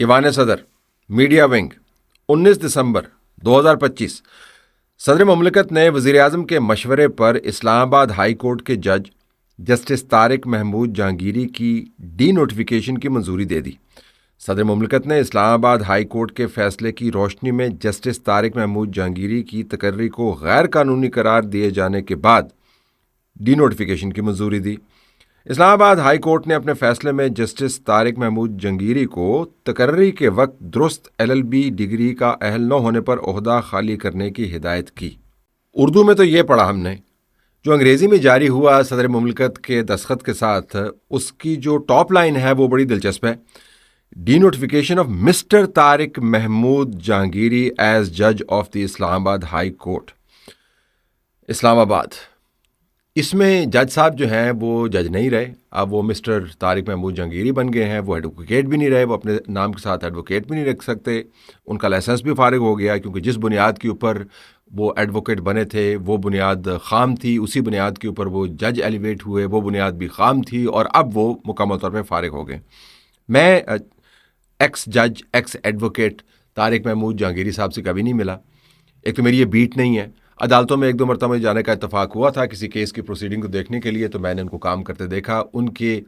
ایوان صدر media wing 19 دسمبر 2025 صدر مملکت نے وزیر اعظم کے مشورے پر اسلام آباد ہائی کورٹ کے جج جسٹس طارق محمود جہانگیری کی ڈی نوٹیفیکیشن کی منظوری دے دی۔ صدر مملکت نے اسلام آباد ہائی کورٹ کے فیصلے کی روشنی میں جسٹس طارق محمود جہانگیری کی تقرری کو غیر قانونی قرار دیے جانے کے بعد ڈی نوٹیفیکیشن کی منظوری دی۔ اسلام آباد ہائی کورٹ نے اپنے فیصلے میں جسٹس طارق محمود جہانگیری کو تقرری کے وقت درست LLB ڈگری کا اہل نہ ہونے پر عہدہ خالی کرنے کی ہدایت کی۔ اردو میں تو یہ پڑھا ہم نے، جو انگریزی میں جاری ہوا صدر مملکت کے دستخط کے ساتھ، اس کی جو ٹاپ لائن ہے وہ بڑی دلچسپ ہے۔ Denotification of Mr Tariq Mahmood Jahangiri as جج of the Islamabad high court اسلام آباد۔ اس میں جج صاحب جو ہیں وہ جج نہیں رہے، اب وہ مسٹر طارق محمود جہانگیری بن گئے ہیں۔ وہ ایڈوکیٹ بھی نہیں رہے، وہ اپنے نام کے ساتھ ایڈوکیٹ بھی نہیں رکھ سکتے، ان کا لائسنس بھی فارغ ہو گیا، کیونکہ جس بنیاد کے اوپر وہ ایڈوکیٹ بنے تھے وہ بنیاد خام تھی، اسی بنیاد کے اوپر وہ جج ایلیویٹ ہوئے، وہ بنیاد بھی خام تھی، اور اب وہ مکمل طور پہ فارغ ہو گئے۔ میں ایکس جج ایکس ایڈوکیٹ طارق محمود جہانگیری صاحب سے کبھی نہیں ملا۔ ایک تو میری یہ بیٹ نہیں ہے، عدالتوں میں ایک دو مرتبہ جانے کا اتفاق ہوا تھا کسی کیس کی پروسیڈنگ کو دیکھنے کے لیے، تو میں نے ان کو کام کرتے دیکھا۔ ان کے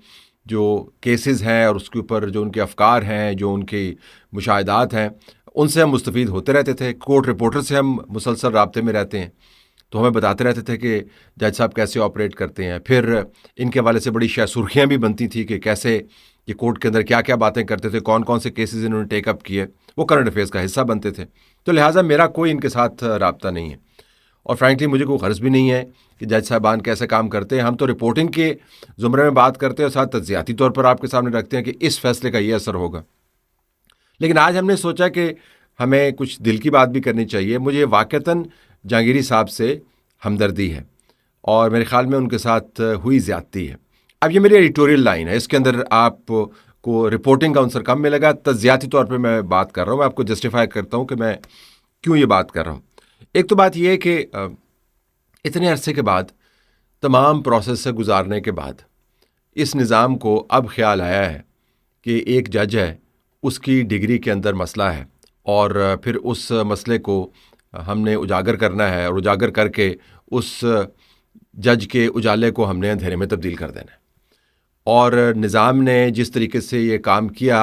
جو کیسز ہیں اور اس کے اوپر جو ان کے افکار ہیں، جو ان کے مشاہدات ہیں، ان سے ہم مستفید ہوتے رہتے تھے۔ کورٹ رپورٹر سے ہم مسلسل رابطے میں رہتے ہیں، تو ہمیں بتاتے رہتے تھے کہ جج صاحب کیسے آپریٹ کرتے ہیں۔ پھر ان کے حوالے سے بڑی شاید سرخیاں بھی بنتی تھیں کہ کیسے یہ کورٹ کے اندر کیا کیا باتیں کرتے تھے، کون کون سے کیسز انہوں نے ٹیک اپ کیے، وہ کرنٹ افیئرس کا حصہ بنتے تھے۔ تو لہٰذا میرا کوئی ان کے ساتھ رابطہ نہیں ہے، اور فرینکلی مجھے کوئی غرض بھی نہیں ہے کہ جج صاحبان کیسے کام کرتے ہیں۔ ہم تو رپورٹنگ کے زمرے میں بات کرتے ہیں اور ساتھ تجزیاتی طور پر آپ کے سامنے رکھتے ہیں کہ اس فیصلے کا یہ اثر ہوگا۔ لیکن آج ہم نے سوچا کہ ہمیں کچھ دل کی بات بھی کرنی چاہیے۔ مجھے واقعتاً جہانگیری صاحب سے ہمدردی ہے، اور میرے خیال میں ان کے ساتھ ہوئی زیادتی ہے۔ اب یہ میری ایڈیٹوریل لائن ہے، اس کے اندر آپ کو رپورٹنگ کا عنصر کم ملے گا، تجزیاتی طور پہ میں بات کر رہا ہوں، میں آپ کو جسٹیفائی کرتا ہوں کہ میں کیوں یہ بات کر رہا ہوں۔ ایک تو بات یہ ہے کہ اتنے عرصے کے بعد، تمام پروسیس سے گزارنے کے بعد، اس نظام کو اب خیال آیا ہے کہ ایک جج ہے، اس کی ڈگری کے اندر مسئلہ ہے، اور پھر اس مسئلے کو ہم نے اجاگر کرنا ہے، اور اجاگر کر کے اس جج کے اجالے کو ہم نے اندھیرے میں تبدیل کر دینا ہے۔ اور نظام نے جس طریقے سے یہ کام کیا،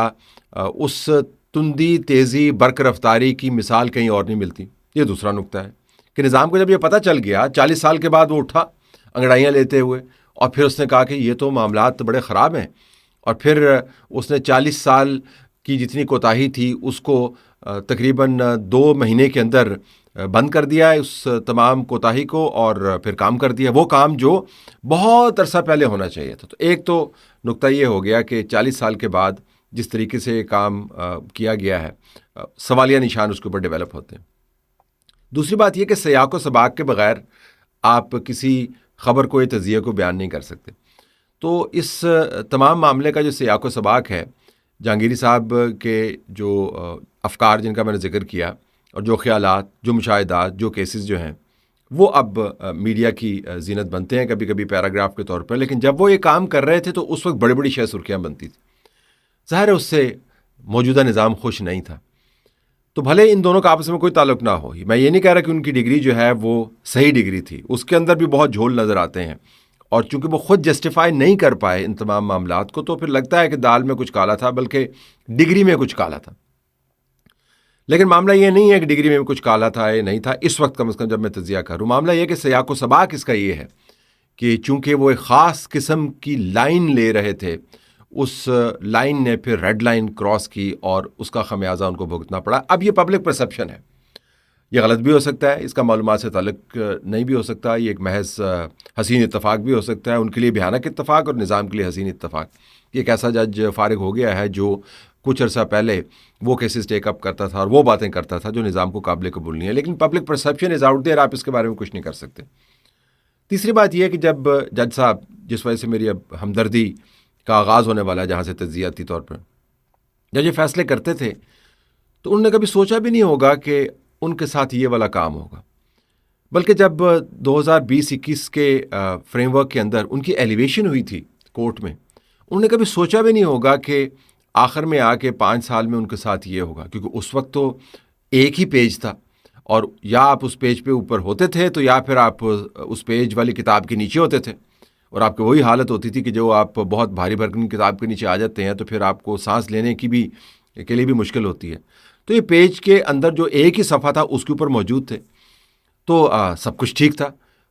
اس تندی، تیزی، برق رفتاری کی مثال کہیں اور نہیں ملتی۔ یہ دوسرا نقطہ ہے کہ نظام کو جب یہ پتہ چل گیا، 40 سال کے بعد وہ اٹھا انگڑائیاں لیتے ہوئے، اور پھر اس نے کہا کہ یہ تو معاملات بڑے خراب ہیں، اور پھر اس نے 40 سال کی جتنی کوتاہی تھی اس کو تقریباً 2 مہینے کے اندر بند کر دیا ہے، اس تمام کوتاہی کو، اور پھر کام کر دیا وہ کام جو بہت عرصہ پہلے ہونا چاہیے تھا۔ تو ایک تو نقطہ یہ ہو گیا کہ 40 سال کے بعد جس طریقے سے یہ کام کیا گیا ہے، سوالیہ نشان اس کے اوپر ڈیولپ ہوتے ہیں۔ دوسری بات یہ کہ سیاق و سباق کے بغیر آپ کسی خبر کو، تجزیے کو بیان نہیں کر سکتے۔ تو اس تمام معاملے کا جو سیاق و سباق ہے، جہانگیری صاحب کے جو افکار جن کا میں نے ذکر کیا، اور جو خیالات، جو مشاہدات، جو کیسز جو ہیں، وہ اب میڈیا کی زینت بنتے ہیں کبھی کبھی پیراگراف کے طور پر۔ لیکن جب وہ یہ کام کر رہے تھے تو اس وقت بڑی بڑی شہ سرخیاں بنتی تھیں۔ ظاہر ہے اس سے موجودہ نظام خوش نہیں تھا۔ تو بھلے ان دونوں کا آپس میں کوئی تعلق نہ ہو، میں یہ نہیں کہہ رہا کہ ان کی ڈگری جو ہے وہ صحیح ڈگری تھی، اس کے اندر بھی بہت جھول نظر آتے ہیں، اور چونکہ وہ خود جسٹیفائی نہیں کر پائے ان تمام معاملات کو، تو پھر لگتا ہے کہ دال میں کچھ کالا تھا، بلکہ ڈگری میں کچھ کالا تھا۔ لیکن معاملہ یہ نہیں ہے کہ ڈگری میں کچھ کالا تھا یا نہیں تھا، اس وقت کم از کم جب میں تجزیہ کروں، معاملہ یہ کہ سیاق و سباق اس کا یہ ہے کہ چونکہ وہ ایک خاص قسم کی لائن لے رہے تھے، اس لائن نے پھر ریڈ لائن کراس کی، اور اس کا خمیازہ ان کو بھگتنا پڑا۔ اب یہ پبلک پرسپشن ہے، یہ غلط بھی ہو سکتا ہے، اس کا معلومات سے تعلق نہیں بھی ہو سکتا، یہ ایک محض حسین اتفاق بھی ہو سکتا ہے، ان کے لیے بھیانک اتفاق اور نظام کے لیے حسین اتفاق۔ ایک ایسا جج فارغ ہو گیا ہے جو کچھ عرصہ پہلے وہ کیسز ٹیک اپ کرتا تھا اور وہ باتیں کرتا تھا جو نظام کو قابل قبول نہیں ہے، لیکن public perception is out there, آپ اس کے بارے میں کچھ نہیں کر سکتے۔ تیسری بات یہ ہے کہ جب جج صاحب، جس وجہ سے میری اب ہمدردی کا آغاز ہونے والا ہے جہاں سے تجزیاتی طور پر، جب یہ فیصلے کرتے تھے تو انہوں نے کبھی سوچا بھی نہیں ہوگا کہ ان کے ساتھ یہ والا کام ہوگا، بلکہ جب 2020-21 کے فریم ورک کے اندر ان کی ایلیویشن ہوئی تھی کورٹ میں، انہوں نے کبھی سوچا بھی نہیں ہوگا کہ آخر میں آ کے 5 سال میں ان کے ساتھ یہ ہوگا، کیونکہ اس وقت تو ایک ہی پیج تھا، اور یا آپ اس پیج پہ اوپر ہوتے تھے تو یا پھر آپ اس پیج والی کتاب کے نیچے ہوتے تھے، اور آپ کی وہی حالت ہوتی تھی کہ جو آپ بہت بھاری بھرکم کتاب کے نیچے آ جاتے ہیں تو پھر آپ کو سانس لینے کے لیے بھی مشکل ہوتی ہے۔ تو یہ پیج کے اندر جو ایک ہی صفحہ تھا اس کے اوپر موجود تھے، تو سب کچھ ٹھیک تھا۔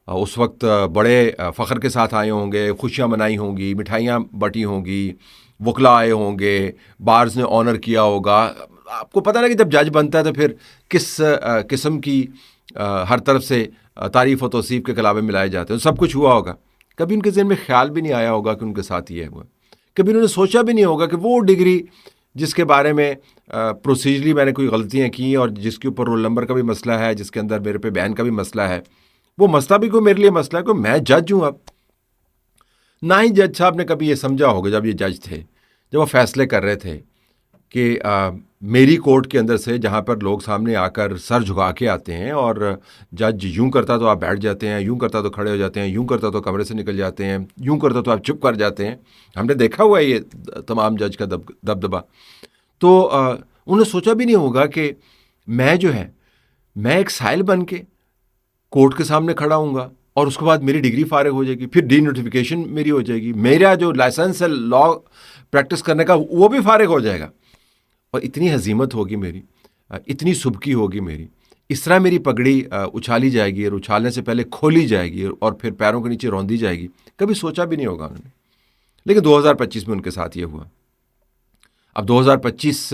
اس وقت بڑے فخر کے ساتھ آئے ہوں گے، خوشیاں منائی ہوں گی، مٹھائیاں بٹی ہوں گی، وکلا آئے ہوں گے، بارز نے آنر کیا ہوگا۔ آپ کو پتہ نا کہ جب جج بنتا ہے تو پھر کس قسم کی ہر طرف سے تعریف و توصیف کے کلامیں ملائے جاتے ہیں، سب کچھ ہوا ہوگا۔ کبھی ان کے ذہن میں خیال بھی نہیں آیا ہوگا کہ ان کے ساتھ یہ ہوا، کبھی انہوں نے سوچا بھی نہیں ہوگا کہ وہ ڈگری جس کے بارے میں پروسیجرلی میں نے کوئی غلطیاں کی اور جس کے اوپر رول نمبر کا بھی مسئلہ ہے، جس کے اندر میرے پہ بیان کا بھی مسئلہ ہے، وہ مسئلہ بھی کوئی میرے لیے مسئلہ ہے، کوئی میں جج ہوں اب۔ نہ ہی جج صاحب نے کبھی یہ سمجھا ہوگا جب یہ جج تھے، جب وہ فیصلے کر رہے تھے کہ میری کورٹ کے اندر سے جہاں پر لوگ سامنے آ کر سر جھکا کے آتے ہیں اور جج یوں کرتا تو آپ بیٹھ جاتے ہیں، یوں کرتا تو کھڑے ہو جاتے ہیں، یوں کرتا تو کمرے سے نکل جاتے ہیں، یوں کرتا تو آپ چپ کر جاتے ہیں، ہم نے دیکھا ہوا ہے یہ تمام جج کا دبدبا۔ تو انہوں نے سوچا بھی نہیں ہوگا کہ میں ایک سائل بن کے کورٹ کے سامنے کھڑا ہوں گا اور اس کے بعد میری ڈگری فارغ ہو جائے گی، پھر ڈی نوٹیفیکیشن میری ہو جائے گی، میرا جو لائسنس ہے لا پریکٹس کرنے کا وہ بھی فارغ ہو جائے گا، اور اتنی ہزیمت ہوگی میری، اتنی سبکی ہوگی میری، اس طرح میری پگڑی اچھالی جائے گی اور اچھالنے سے پہلے کھولی جائے گی اور پھر پیروں کے نیچے روندی جائے گی۔ کبھی سوچا بھی نہیں ہوگا انہوں نے، لیکن 2025 میں ان کے ساتھ یہ ہوا۔ اب 2025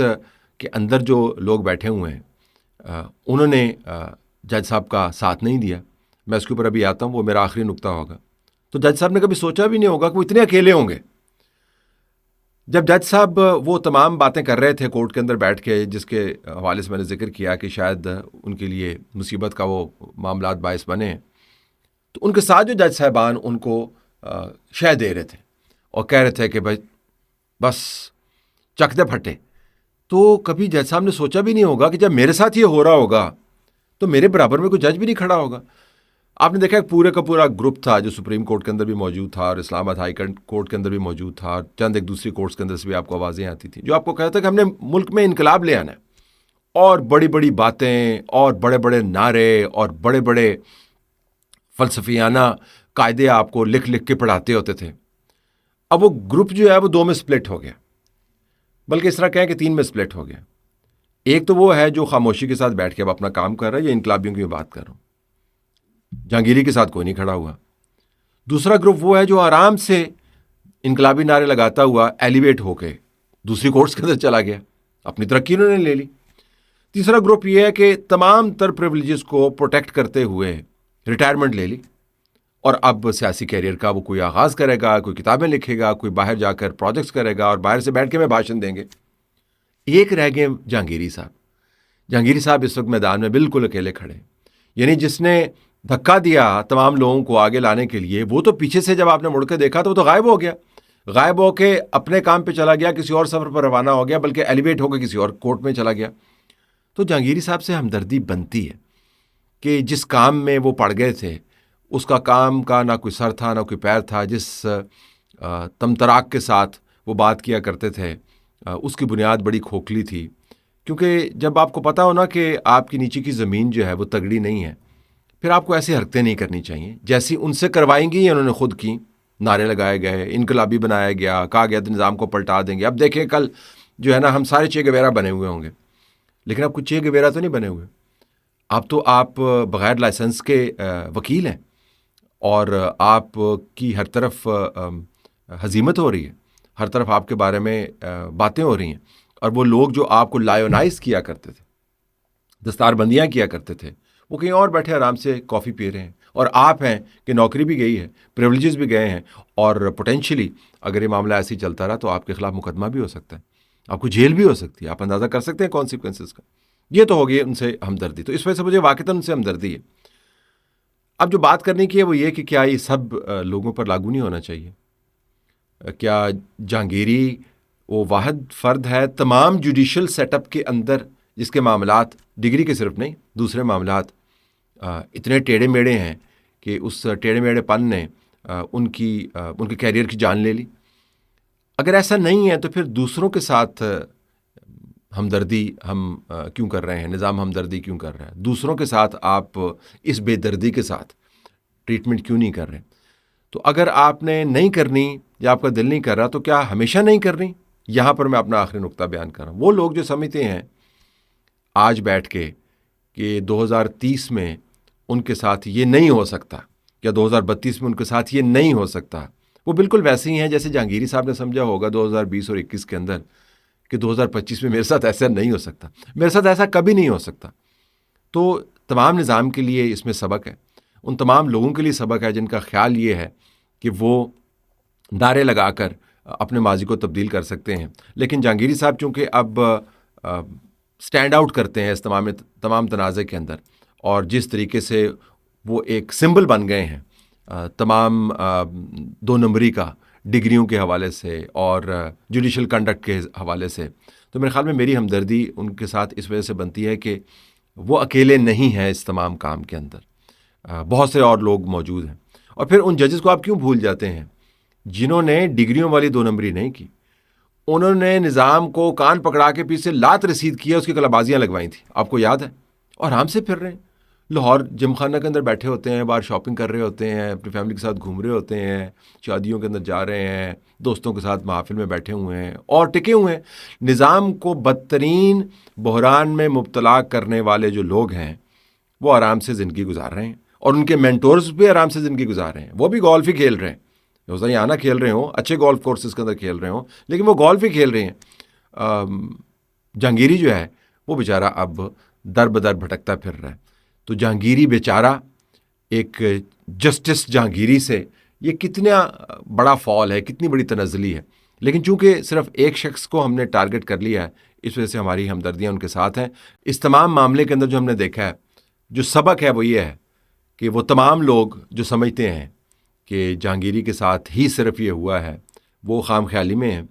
کے اندر جو لوگ بیٹھے ہوئے ہیں انہوں نے جج صاحب کا ساتھ نہیں دیا۔ میں اس کے اوپر ابھی آتا ہوں، وہ میرا آخری نقطہ ہوگا۔ تو جج صاحب نے کبھی سوچا بھی نہیں ہوگا کہ وہ اتنے اکیلے ہوں گے۔ جب جج صاحب وہ تمام باتیں کر رہے تھے کورٹ کے اندر بیٹھ کے، جس کے حوالے سے میں نے ذکر کیا کہ شاید ان کے لیے مصیبت کا وہ معاملات باعث بنے، تو ان کے ساتھ جو جج صاحبان ان کو شے دے رہے تھے اور کہہ رہے تھے کہ بھائی بس چک دے پھٹے، تو کبھی جج صاحب نے سوچا بھی نہیں ہوگا کہ جب میرے ساتھ یہ ہو رہا ہوگا تو میرے برابر میں کوئی جج بھی نہیں کھڑا ہوگا۔ آپ نے دیکھا پورے کا پورا گروپ تھا جو سپریم کورٹ کے اندر بھی موجود تھا اور اسلام آباد ہائی کورٹ کے اندر بھی موجود تھا، اور چند ایک دوسری کورٹس کے اندر سے بھی آپ کو آوازیں آتی تھیں جو آپ کو کہتا تھا کہ ہم نے ملک میں انقلاب لے آنا ہے، اور بڑی بڑی باتیں اور بڑے بڑے نعرے اور بڑے بڑے فلسفیانہ قاعدے آپ کو لکھ لکھ کے پڑھاتے ہوتے تھے۔ اب وہ گروپ جو ہے وہ 2 میں سپلٹ ہو گیا، بلکہ اس طرح کہیں کہ 3 میں سپلٹ ہو گیا۔ ایک تو وہ ہے جو خاموشی کے ساتھ بیٹھ کے اب اپنا کام کر رہا ہے، یہ انقلابیوں کی بات کر رہا ہوں، جہانگیری کے ساتھ کوئی نہیں کھڑا ہوا۔ دوسرا گروپ وہ ہے جو آرام سے انقلابی نعرے لگاتا ہوا ایلیویٹ ہو کے دوسری کورٹس کے اندر چلا گیا، اپنی ترقی انہوں نے لے لی۔ تیسرا گروپ یہ ہے کہ تمام تر پریولیجز کو پروٹیکٹ کرتے ہوئے ریٹائرمنٹ لے لی، اور اب سیاسی کیریئر کا وہ کوئی آغاز کرے گا، کوئی کتابیں لکھے گا، کوئی باہر جا کر پروجیکٹس کرے گا اور باہر سے بیٹھ کے میں بھاشن دیں گے۔ ایک رہ گئے جہانگیری صاحب۔ جہانگیری صاحب اس وقت میدان میں بالکل اکیلے کھڑے، یعنی جس نے دھکا دیا تمام لوگوں کو آگے لانے کے لیے، وہ تو پیچھے سے جب آپ نے مڑ کے دیکھا تو وہ تو غائب ہو گیا، غائب ہو کے اپنے کام پہ چلا گیا، کسی اور سفر پر روانہ ہو گیا، بلکہ ایلیویٹ ہو کے کسی اور کورٹ میں چلا گیا۔ تو جہانگیری صاحب سے ہمدردی بنتی ہے کہ جس کام میں وہ پڑ گئے تھے اس کا کام کا نہ کوئی سر تھا نہ کوئی پیر تھا، جس تمتراک کے ساتھ وہ بات کیا کرتے تھے اس کی بنیاد بڑی کھوکھلی تھی، کیونکہ جب آپ کو پتہ ہو نا کہ آپ کی نیچے کی زمین جو ہے وہ تگڑی نہیں ہے، پھر آپ کو ایسی حرکتیں نہیں کرنی چاہیے جیسی ان سے کروائیں گی انہوں نے خود کی۔ نعرے لگائے گئے، انقلابی بنایا گیا، کہا گیا نظام کو پلٹا دیں گے۔ اب دیکھیں کل جو ہے نا ہم سارے چے گویرا بنے ہوئے ہوں گے، لیکن اب کچھ چے گویرا تو نہیں بنے ہوئے، اب تو آپ بغیر لائسنس کے وکیل ہیں، اور آپ کی ہر طرف ہزیمت ہو رہی ہے، ہر طرف آپ کے بارے میں باتیں ہو رہی ہیں، اور وہ لوگ جو آپ کو لائونائز کیا کرتے تھے، دستار بندیاں کیا کرتے تھے، وہ کہیں اور بیٹھے آرام سے کافی پی رہے ہیں، اور آپ ہیں کہ نوکری بھی گئی ہے، پریولیجز بھی گئے ہیں، اور پوٹینشلی اگر یہ معاملہ ایسے ہی چلتا رہا تو آپ کے خلاف مقدمہ بھی ہو سکتا ہے، آپ کو جیل بھی ہو سکتی ہے، آپ اندازہ کر سکتے ہیں کانسیکوینسز کا۔ یہ تو ہوگی ان سے ہمدردی، تو اس وجہ سے مجھے واقعتاً ان سے ہمدردی ہے۔ اب جو بات کرنے کی ہے وہ یہ کہ کیا یہ سب لوگوں پر لاگو نہیں ہونا چاہیے؟ کیا جہانگیری وہ واحد فرد ہے تمام جوڈیشل سیٹ اپ کے اندر جس کے معاملات ڈگری کے صرف نہیں، دوسرے معاملات اتنے ٹیڑھے میڑے ہیں کہ اس ٹیڑھے میڑے پن نے ان کے کیریئر کی جان لے لی؟ اگر ایسا نہیں ہے تو پھر دوسروں کے ساتھ ہمدردی ہم کیوں کر رہے ہیں، نظام ہمدردی کیوں کر رہا ہے؟ دوسروں کے ساتھ آپ اس بے دردی کے ساتھ ٹریٹمنٹ کیوں نہیں کر رہے؟ تو اگر آپ نے نہیں کرنی یا آپ کا دل نہیں کر رہا تو کیا ہمیشہ نہیں کرنی؟ یہاں پر میں اپنا آخری نقطہ بیان کر رہا ہوں۔ وہ لوگ جو سمجھتے ہیں آج بیٹھ کے کہ 2030 میں ان کے ساتھ یہ نہیں ہو سکتا یا 2032 میں ان کے ساتھ یہ نہیں ہو سکتا، وہ بالکل ویسے ہی ہیں جیسے جہانگیری صاحب نے سمجھا ہوگا 2020 اور 21 کے اندر کہ 2025 میں میرے ساتھ ایسا نہیں ہو سکتا، میرے ساتھ ایسا کبھی نہیں ہو سکتا۔ تو تمام نظام کے لیے اس میں سبق ہے، ان تمام لوگوں کے لیے سبق ہے جن کا خیال یہ ہے کہ وہ نعرے لگا کر اپنے ماضی کو تبدیل کر سکتے ہیں، لیکن جہانگیری صاحب چونکہ اب سٹینڈ آؤٹ کرتے ہیں اس تمام تنازع کے اندر، اور جس طریقے سے وہ ایک سمبل بن گئے ہیں تمام دو نمبری کا، ڈگریوں کے حوالے سے اور جوڈیشل کنڈکٹ کے حوالے سے، تو میرے خیال میں میری ہمدردی ان کے ساتھ اس وجہ سے بنتی ہے کہ وہ اکیلے نہیں ہیں اس تمام کام کے اندر، بہت سے اور لوگ موجود ہیں۔ اور پھر ان ججز کو آپ کیوں بھول جاتے ہیں جنہوں نے ڈگریوں والی دو نمبری نہیں کی؟ انہوں نے نظام کو کان پکڑا کے پیچھے لات رسید کیا، اس کی کلابازیاں لگوائی تھیں، آپ کو یاد ہے؟ اور آرام سے پھر رہے ہیں، لاہور جم خانہ کے اندر بیٹھے ہوتے ہیں، باہر شاپنگ کر رہے ہوتے ہیں، اپنی فیملی کے ساتھ گھوم رہے ہوتے ہیں، شادیوں کے اندر جا رہے ہیں، دوستوں کے ساتھ محافل میں بیٹھے ہوئے ہیں اور ٹکے ہوئے ہیں۔ نظام کو بدترین بحران میں مبتلا کرنے والے جو لوگ ہیں وہ آرام سے زندگی گزار رہے ہیں، اور ان کے مینٹورز بھی آرام سے زندگی گزار رہے ہیں، وہ بھی گولف ہی کھیل رہے ہیں، روزانہ یہاں نہ کھیل رہے ہوں، اچھے گولف کورسز کے اندر کھیل رہے ہوں، لیکن وہ گولف ہی کھیل رہے ہیں۔ جہانگیری جو ہے وہ بیچارہ اب در بدر بھٹکتا پھر رہا ہے۔ تو جہانگیری بیچارہ ایک جسٹس جہانگیری سے یہ کتنا بڑا فال ہے، کتنی بڑی تنزلی ہے، لیکن چونکہ صرف ایک شخص کو ہم نے ٹارگٹ کر لیا ہے، اس وجہ سے ہماری ہمدردیاں ان کے ساتھ ہیں۔ اس تمام معاملے کے اندر جو ہم نے دیکھا ہے، جو سبق ہے وہ یہ ہے کہ وہ تمام لوگ جو سمجھتے ہیں کہ جہانگیری کے ساتھ ہی صرف یہ ہوا ہے، وہ خام خیالی میں ہیں۔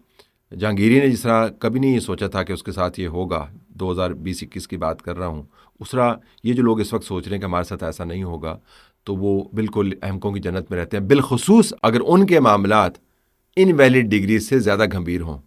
جہانگیری نے جس طرح کبھی نہیں یہ سوچا تھا کہ اس کے ساتھ یہ ہوگا، 2020-21 کی بات کر رہا ہوں، اس طرح یہ جو لوگ اس وقت سوچ رہے ہیں کہ ہمارے ساتھ ایسا نہیں ہوگا، تو وہ بالکل احمقوں کی جنت میں رہتے ہیں، بالخصوص اگر ان کے معاملات ان ویلڈ ڈگری سے زیادہ گھمبیر ہوں۔